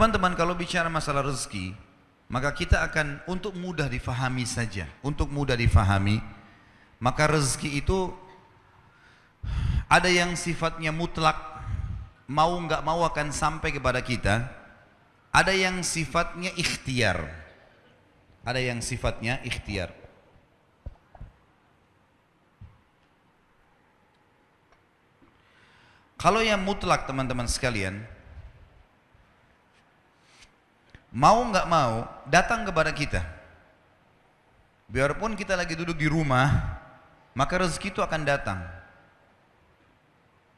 Teman-teman, kalau bicara masalah rezeki, maka kita akan untuk mudah difahami saja, untuk mudah difahami, maka rezeki itu ada yang sifatnya mutlak, mau nggak mau akan sampai kepada kita. Ada yang sifatnya ikhtiar. Ada yang sifatnya ikhtiar. Kalau yang mutlak teman-teman sekalian, mau nggak mau datang kepada kita. Biarpun kita lagi duduk di rumah, maka rezeki itu akan datang.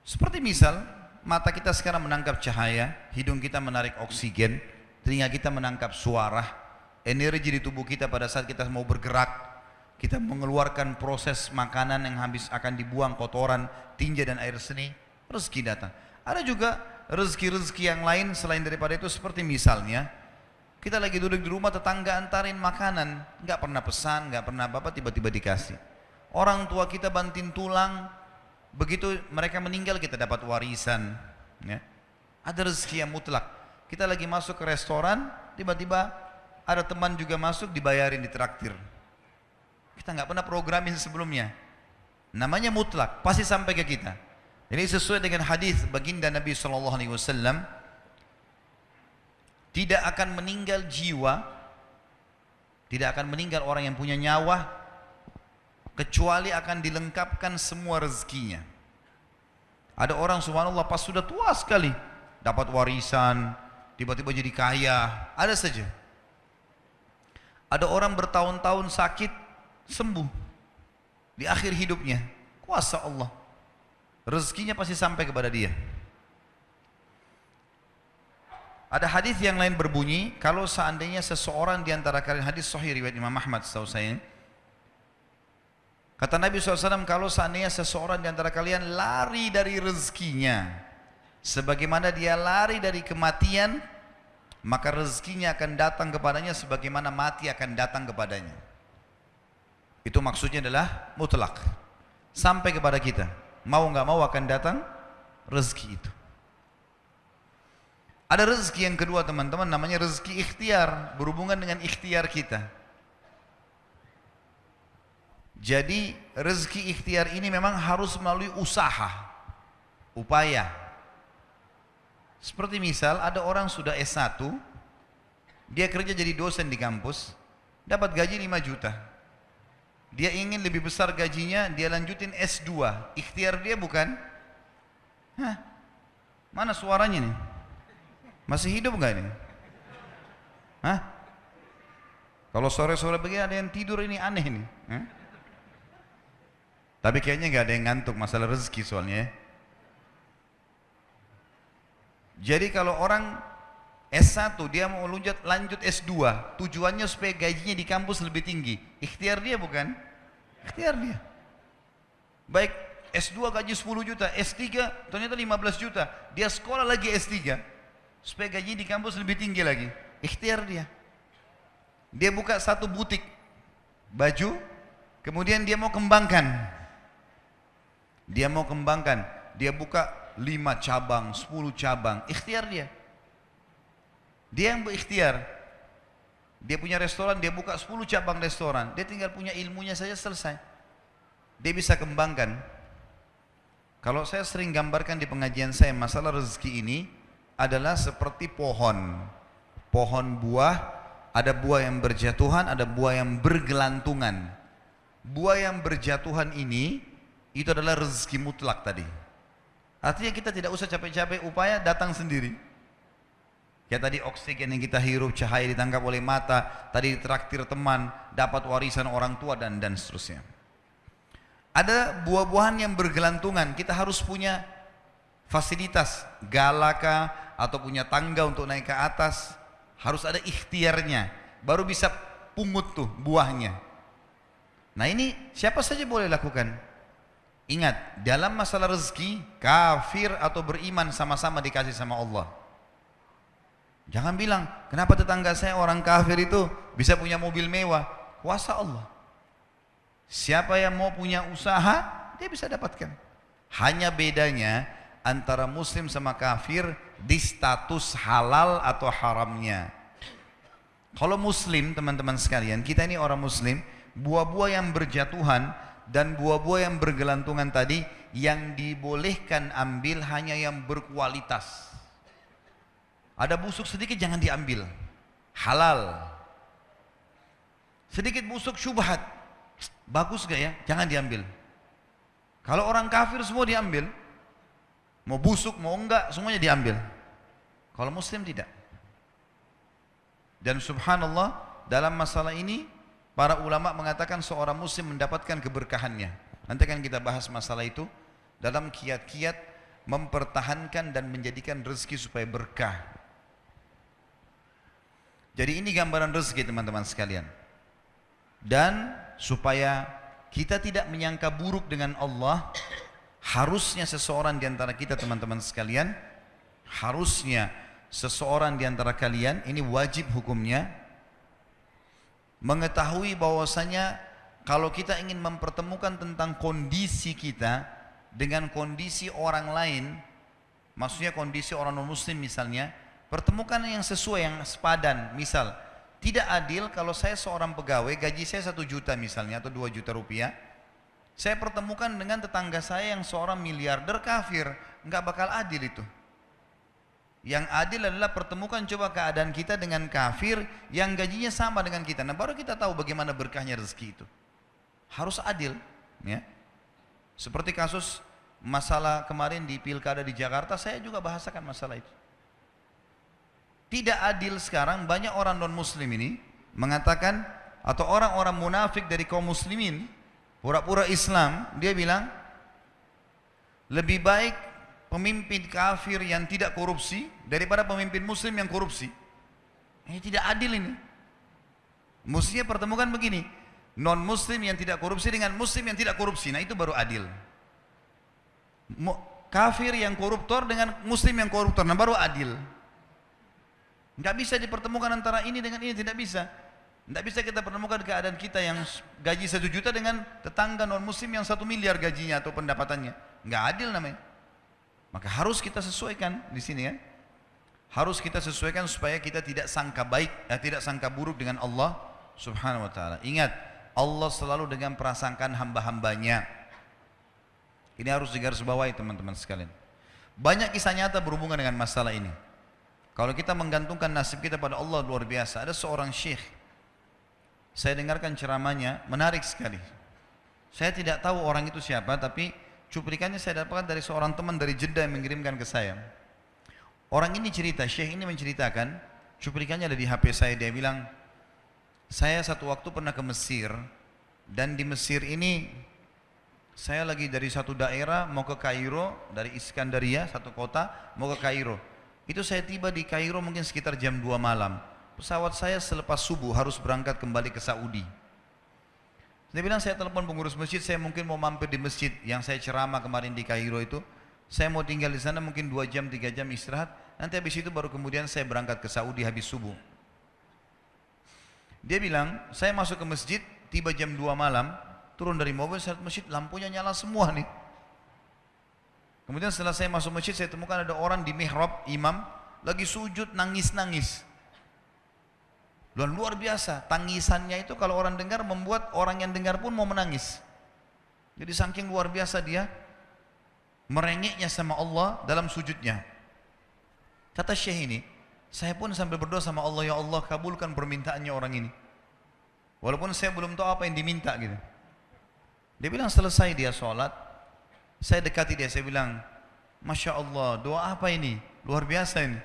Seperti misal, mata kita sekarang menangkap cahaya, hidung kita menarik oksigen, telinga kita menangkap suara, energi di tubuh kita pada saat kita mau bergerak, kita mengeluarkan proses makanan yang habis akan dibuang kotoran, tinja dan air seni, rezeki datang. Ada juga rezeki-rezeki yang lain selain daripada itu, seperti misalnya kita lagi duduk di rumah, tetangga antarin makanan, nggak pernah pesan, nggak pernah apa-apa, tiba-tiba dikasih. Orang tua kita banting tulang, begitu mereka meninggal kita dapat warisan. Ya. Ada rezeki yang mutlak. Kita lagi masuk ke restoran, tiba-tiba ada teman juga masuk, dibayarin, ditraktir. Kita nggak pernah programin sebelumnya. Namanya mutlak, pasti sampai ke kita. Jadi sesuai dengan hadis baginda Nabi SAW, tidak akan meninggal jiwa, tidak akan meninggal orang yang punya nyawa, kecuali akan dilengkapkan semua rezekinya. Ada orang subhanallah pas sudah tua sekali, dapat warisan, tiba-tiba jadi kaya, ada saja. Ada orang bertahun-tahun sakit, sembuh di akhir hidupnya, kuasa Allah, rezekinya pasti sampai kepada dia. Ada hadis yang lain berbunyi, kalau seandainya seseorang di antara kalian, hadis sahih riwayat Imam Ahmad setahu saya, kata Nabi SAW, kalau seandainya seseorang di antara kalian lari dari rezekinya sebagaimana dia lari dari kematian, maka rezekinya akan datang kepadanya sebagaimana mati akan datang kepadanya. Itu maksudnya adalah mutlak, sampai kepada kita, mau nggak mau akan datang rezeki itu. Ada rezeki yang kedua teman-teman, namanya rezeki ikhtiar, berhubungan dengan ikhtiar kita. Jadi rezeki ikhtiar ini memang harus melalui usaha, upaya. Seperti misal ada orang sudah S1, dia kerja jadi dosen di kampus, dapat gaji 5 juta. Dia ingin lebih besar gajinya, dia lanjutin S2, ikhtiar dia bukan? Hah? Mana suaranya nih? Masih hidup nggak ini? Hah? Kalau sore-sore begini ada yang tidur, ini aneh nih. Hah? Tapi kayaknya nggak ada yang ngantuk, masalah rezeki soalnya. Jadi kalau orang S1 dia mau lanjut S2, tujuannya supaya gajinya di kampus lebih tinggi. Ikhtiar dia bukan? Ikhtiar dia. Baik S2 gaji 10 juta, S3 ternyata 15 juta. Dia sekolah lagi S3 supaya gaji di kampus lebih tinggi lagi. Ikhtiar dia. Dia buka satu butik baju, kemudian dia mau kembangkan. Dia mau kembangkan, dia buka 5 cabang, 10 cabang, ikhtiar dia. Dia yang berikhtiar. Dia punya restoran, dia buka 10 cabang restoran, dia tinggal punya ilmunya saja selesai. Dia bisa kembangkan. Kalau saya sering gambarkan di pengajian saya, masalah rezeki ini adalah seperti pohon. Pohon buah, ada buah yang berjatuhan, ada buah yang bergelantungan. Buah yang berjatuhan ini, itu adalah rezeki mutlak tadi. Artinya kita tidak usah capek-capek upaya, datang sendiri. Ya tadi oksigen yang kita hirup, cahaya ditangkap oleh mata, tadi traktir teman, dapat warisan orang tua dan seterusnya. Ada buah-buahan yang bergelantungan, kita harus punya fasilitas, galaka atau punya tangga untuk naik ke atas, harus ada ikhtiarnya, baru bisa pungut tuh buahnya. Nah ini siapa saja boleh lakukan. Ingat, dalam masalah rezeki, kafir atau beriman sama-sama dikasih sama Allah. Jangan bilang, kenapa tetangga saya orang kafir itu bisa punya mobil mewah? Kuasa Allah. Siapa yang mau punya usaha, dia bisa dapatkan. Hanya bedanya, antara muslim sama kafir di status halal atau haramnya. Kalau muslim, teman-teman sekalian, kita ini orang muslim, buah-buah yang berjatuhan dan buah-buah yang bergelantungan tadi, yang dibolehkan ambil hanya yang berkualitas. Ada busuk sedikit jangan diambil, halal. Sedikit busuk syubhat, bagus gak ya? Jangan diambil. Kalau orang kafir semua diambil, mau busuk mau enggak semuanya diambil. Kalau muslim tidak. Dan subhanallah, dalam masalah ini para ulama mengatakan seorang muslim mendapatkan keberkahannya. Nanti akan kita bahas masalah itu dalam kiat-kiat mempertahankan dan menjadikan rezeki supaya berkah. Jadi ini gambaran rezeki teman-teman sekalian. Dan supaya kita tidak menyangka buruk dengan Allah, harusnya seseorang di antara kita teman-teman sekalian, harusnya seseorang di antara kalian, ini wajib hukumnya, mengetahui bahwasanya kalau kita ingin mempertemukan tentang kondisi kita dengan kondisi orang lain, maksudnya kondisi orang non-muslim misalnya, pertemukan yang sesuai, yang sepadan. Misal, tidak adil kalau saya seorang pegawai, gaji saya 1 juta misalnya atau 2 juta rupiah, saya pertemukan dengan tetangga saya yang seorang miliarder kafir, nggak bakal adil itu. Yang adil adalah pertemukan coba keadaan kita dengan kafir yang gajinya sama dengan kita. Nah baru kita tahu bagaimana berkahnya rezeki itu. Harus adil, ya. Seperti kasus masalah kemarin di pilkada di Jakarta, saya juga bahasakan masalah itu. Tidak adil sekarang banyak orang non muslim ini mengatakan, atau orang-orang munafik dari kaum muslimin pura-pura Islam, dia bilang lebih baik pemimpin kafir yang tidak korupsi daripada pemimpin muslim yang korupsi. Ini tidak adil ini. Mestinya pertemukan begini, non muslim yang tidak korupsi dengan muslim yang tidak korupsi. Nah itu baru adil. Kafir yang koruptor dengan muslim yang koruptor, nah baru adil. Nggak bisa dipertemukan antara ini dengan ini, tidak bisa. Nggak bisa kita pertemukan keadaan kita yang gaji 1 juta dengan tetangga non muslim yang 1 miliar gajinya atau pendapatannya. Nggak adil namanya. Maka harus kita sesuaikan di sini ya. Harus kita sesuaikan supaya kita tidak sangka baik, tidak sangka buruk dengan Allah Subhanahu wa taala. Ingat, Allah selalu dengan prasangkaan hamba-hambanya. Ini harus digarisbawahi teman-teman sekalian. Banyak kisah nyata berhubungan dengan masalah ini. Kalau kita menggantungkan nasib kita pada Allah luar biasa. Ada seorang syekh, saya dengarkan ceramahnya, menarik sekali. Saya tidak tahu orang itu siapa, tapi cuplikannya saya dapatkan dari seorang teman dari Jeddah yang mengirimkan ke saya. Orang ini cerita, syekh ini menceritakan, cuplikannya ada di HP saya, dia bilang, saya satu waktu pernah ke Mesir, dan di Mesir ini, saya lagi dari satu daerah mau ke Kairo, dari Iskandaria, satu kota, mau ke Kairo. Itu saya tiba di Kairo mungkin sekitar jam 2 malam. Pesawat saya selepas subuh harus berangkat kembali ke Saudi. Dia bilang, saya telepon pengurus masjid, saya mungkin mau mampir di masjid yang saya ceramah kemarin di Kairo itu. Saya mau tinggal di sana mungkin 2 jam, 3 jam istirahat. Nanti habis itu baru kemudian saya berangkat ke Saudi habis subuh. Dia bilang, saya masuk ke masjid, tiba jam 2 malam, turun dari mobil, saya lihat masjid, lampunya nyala semua nih. Kemudian setelah saya masuk masjid, saya temukan ada orang di mihrab, imam, lagi sujud, nangis-nangis. Luar biasa, tangisannya itu kalau orang dengar membuat orang yang dengar pun mau menangis. Jadi saking luar biasa dia merengeknya sama Allah dalam sujudnya. Kata syekh ini, saya pun sambil berdoa sama Allah, ya Allah kabulkan permintaannya orang ini. Walaupun saya belum tahu apa yang diminta gitu. Dia bilang selesai dia sholat, saya dekati dia, saya bilang, Masya Allah, doa apa ini? Luar biasa ini.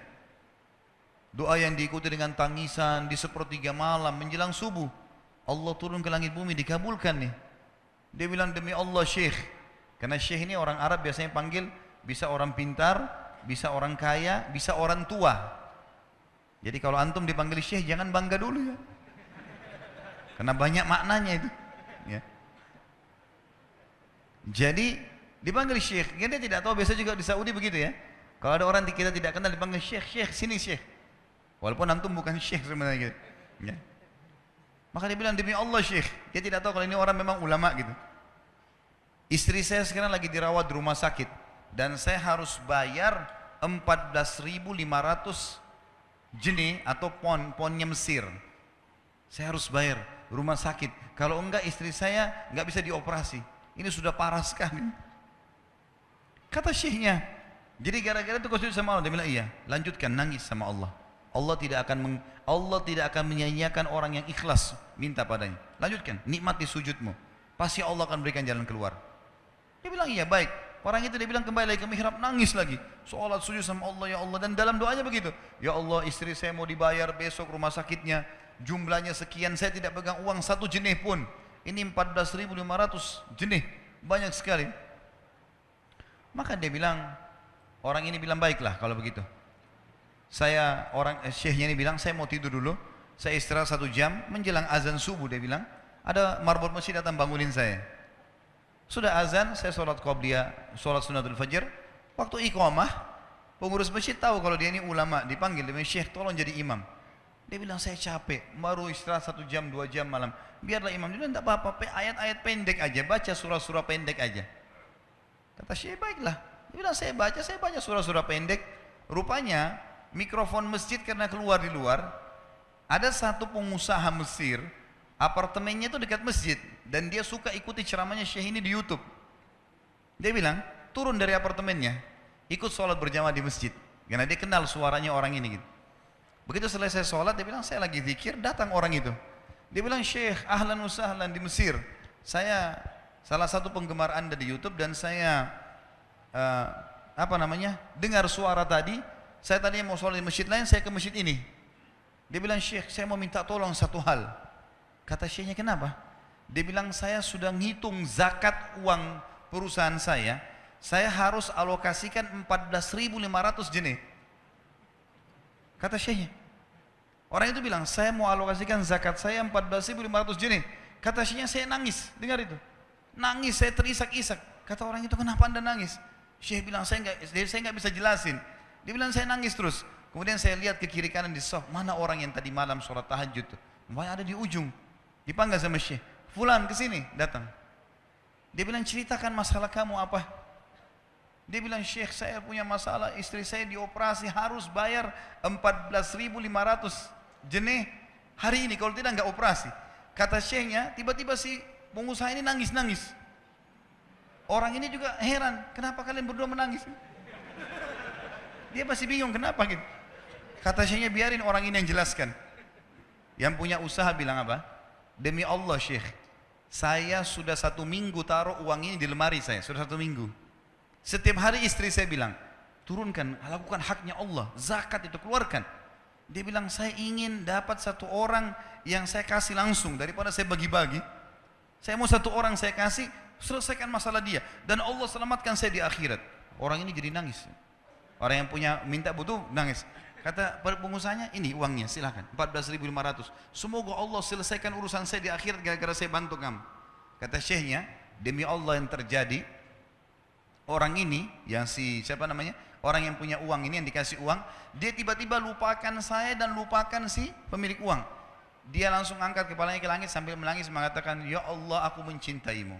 Doa yang diikuti dengan tangisan di 1/3 malam menjelang subuh. Allah turun ke langit bumi, dikabulkan nih. Dia bilang, demi Allah syekh. Karena syekh ini orang Arab biasanya panggil, bisa orang pintar, bisa orang kaya, bisa orang tua. Jadi kalau antum dipanggil syekh, jangan bangga dulu ya. Karena banyak maknanya itu. Ya. Jadi dipanggil syekh, dia tidak tahu, biasa juga di Saudi begitu ya. Kalau ada orang kita tidak kenal dipanggil syekh, syekh, sini syekh. Walaupun antum bukan syekh sebenarnya gitu. Ya. Maka dia bilang, demi Allah syekh. Dia tidak tahu kalau ini orang memang ulama gitu. Istri saya sekarang lagi dirawat di rumah sakit. dan saya harus bayar 14.500 jenih atau ponnya Mesir. Saya harus bayar rumah sakit. Kalau enggak istri saya enggak bisa dioperasi. Ini sudah parah sekali. Kata syekhnya, jadi gara-gara itu kau sujud sama Allah. Dia bilang iya, lanjutkan nangis sama Allah. Allah tidak akan menyia-nyiakan orang yang ikhlas minta padanya. Lanjutkan, nikmati sujudmu. Pasti Allah akan berikan jalan keluar. Dia bilang iya baik. Orang itu dia bilang kembali lagi ke mihrab, nangis lagi. Sholat sujud sama Allah, ya Allah. Dan dalam doanya begitu. Ya Allah, istri saya mau dibayar besok rumah sakitnya. Jumlahnya sekian, saya tidak pegang uang satu jenih pun. Ini 14.500 jenih. Banyak sekali. Maka dia bilang, orang ini bilang baiklah kalau begitu. Syekhnya ini bilang, saya mau tidur dulu. Saya istirahat 1 jam, menjelang azan subuh dia bilang, ada marbot masjid datang bangunin saya. Sudah azan, saya sholat qobliyah, sholat sunnatul fajr. Waktu iqamah, pengurus masjid tahu kalau dia ini ulama, dipanggil, dia bilang, Syekh tolong jadi imam. Dia bilang, saya capek, baru istirahat 1 jam, 2 jam malam. Biarlah imam. Dia bilang, tidak apa-apa, ayat-ayat pendek aja, baca surah-surah pendek aja. Kata Syekh, baiklah. Dia bilang, saya baca surah-surah pendek. Rupanya, mikrofon masjid karena keluar di luar, ada satu pengusaha Mesir, apartemennya itu dekat masjid, dan dia suka ikuti ceramahnya Syekh ini di YouTube. Dia bilang, turun dari apartemennya, ikut sholat berjamaah di masjid, karena dia kenal suaranya orang ini gitu. Begitu selesai sholat, dia bilang, saya lagi zikir, datang orang itu. Dia bilang, Syekh, ahlan wa sahlan di Mesir. Saya salah satu penggemar Anda di YouTube, dan saya dengar suara tadi. Saya tadinya mau sholat di masjid lain, saya ke masjid ini. Dia bilang, Syekh, saya mau minta tolong satu hal. Kata Syekhnya, kenapa? Dia bilang, saya sudah ngitung zakat uang perusahaan saya harus alokasikan 14.500 jenih. Kata Syekhnya. Orang itu bilang, saya mau alokasikan zakat saya 14.500 jenih. Kata Syekhnya, saya nangis, dengar itu. Nangis, saya terisak-isak. Kata orang itu, kenapa Anda nangis? Syekh bilang, saya nggak bisa jelasin. Dia bilang, saya nangis terus. Kemudian saya lihat ke kiri kanan di saf, mana orang yang tadi malam sholat tahajud tuh? Ada di ujung. Dipanggil sama Syekh, fulan kesini, datang. Dia bilang, ceritakan masalah kamu apa? Dia bilang, Syekh, saya punya masalah, istri saya dioperasi, harus bayar 14.500 jenih hari ini, kalau tidak nggak operasi. Kata Syekhnya, tiba-tiba si pengusaha ini nangis-nangis. Orang ini juga heran, kenapa kalian berdua menangis? Dia masih bingung kenapa gitu. Kata Syekhnya, biarin orang ini yang jelaskan. Yang punya usaha bilang apa? Demi Allah Syekh, saya sudah 1 minggu taruh uang ini di lemari saya, sudah 1 minggu. Setiap hari istri saya bilang, turunkan, lakukan haknya Allah, zakat itu keluarkan. Dia bilang, saya ingin dapat 1 orang yang saya kasih langsung daripada saya bagi-bagi. Saya mau 1 orang saya kasih, selesaikan masalah dia, dan Allah selamatkan saya di akhirat. Orang ini jadi nangis. Orang yang punya minta butuh nangis. Kata pengusahanya, ini uangnya silakan, 14.500. Semoga Allah selesaikan urusan saya di akhirat gara-gara saya bantu kamu. Kata Syekhnya, demi Allah yang terjadi, orang ini yang orang yang punya uang ini yang dikasih uang, dia tiba-tiba lupakan saya dan lupakan si pemilik uang. Dia langsung angkat kepalanya ke langit sambil menangis mengatakan, ya Allah, aku mencintaimu.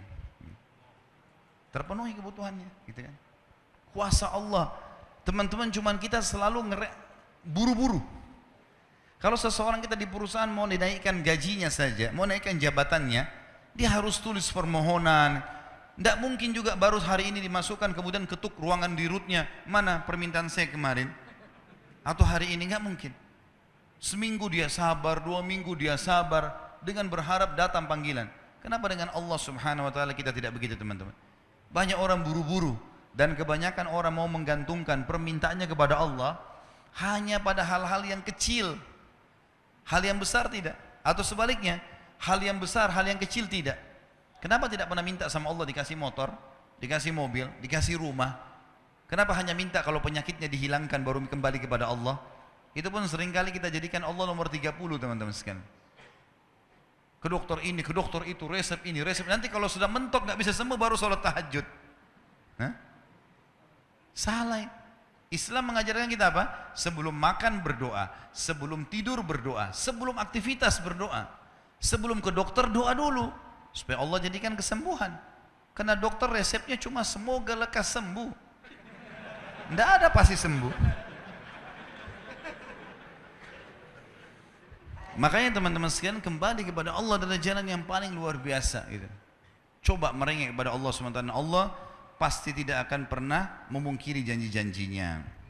Terpenuhi kebutuhannya, gitu kan? Kuasa Allah. Teman-teman, cuman kita selalu buru-buru. Kalau seseorang kita di perusahaan mau dinaikkan gajinya saja, mau naikkan jabatannya, dia harus tulis permohonan. Tidak mungkin juga baru hari ini dimasukkan kemudian ketuk ruangan di rootnya, mana permintaan saya kemarin, atau hari ini, nggak mungkin. Seminggu dia sabar, 2 minggu dia sabar, dengan berharap datang panggilan. Kenapa dengan Allah Subhanahu Wa Taala kita tidak begitu, teman-teman? Banyak orang buru-buru, dan kebanyakan orang mau menggantungkan permintaannya kepada Allah hanya pada hal-hal yang kecil, hal yang besar tidak, atau sebaliknya, hal yang besar, hal yang kecil tidak. Kenapa tidak pernah minta sama Allah dikasih motor, dikasih mobil, dikasih rumah? Kenapa hanya minta kalau penyakitnya dihilangkan baru kembali kepada Allah? Itu pun seringkali kita jadikan Allah nomor 30, teman-teman sekalian. Ke dokter ini, ke dokter itu, resep ini, resep. Nanti kalau sudah mentok nggak bisa sembuh baru sholat tahajud. Salah. Islam mengajarkan kita apa? Sebelum makan berdoa, sebelum tidur berdoa, sebelum aktivitas berdoa, sebelum ke dokter doa dulu supaya Allah jadikan kesembuhan. Karena dokter resepnya cuma semoga lekas sembuh. Tidak ada pasti sembuh. Makanya teman-teman sekalian, kembali kepada Allah adalah jalan yang paling luar biasa gitu. Coba merengek kepada Allah SWT, Allah pasti tidak akan pernah memungkiri janji-janjinya.